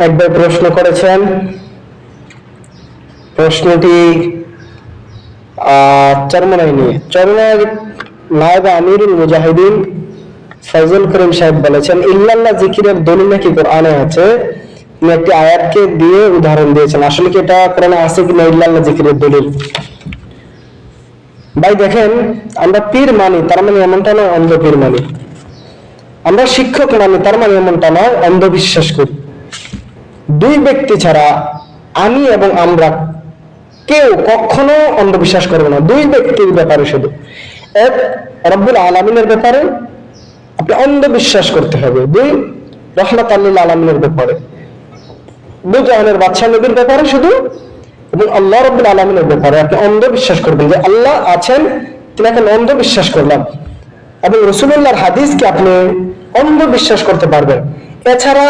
একবার প্রশ্ন করেছেন, প্রশ্নটি চরমনাই নিয়ে। চরমনাই নায়েব আমিরুল মুজাহিদিন ফজল করিম সাহেব বলেছেন, ইল্লাল্লাহ জিকিরের দলিল নাকি কোরআনে আছে। তিনি একটি আয়াতকে দিয়ে উদাহরণ দিয়েছেন। আসলে কি এটা কোরআনে আছে কিনা ইল্লাল্লাহ জিকিরের দলিল? ভাই দেখেন, আমরা পীর মানি তার মানে এমনটা নয় অন্ধ পীর মানি। আমরা শিক্ষক মানি তার মানে এমনটা নয় অন্ধবিশ্বাস করি। দুই ব্যক্তি ছাড়া আমি এবং আমরা কেউ কখনো অন্ধবিশ্বাস করবে না। দুই ব্যক্তির ব্যাপারে শুধু, এক রব্বুল আলামিনের ব্যাপারে আপনি অন্ধবিশ্বাস করতে হবে, দুই রহমাতুল লিল আলামিনের ব্যাপারে, দুই জাহানের বাদশা নবীর ব্যাপারে শুধু, এবং আল্লাহ রাব্বুল আলামিনের ব্যাপারে আপনি অন্ধবিশ্বাস করবেন যে আল্লাহ আছেন, তিনাকে অন্ধবিশ্বাস করলাম। এবং রাসূলুল্লাহর হাদিসকে আপনি অন্ধবিশ্বাস করতে পারবেন। এছাড়া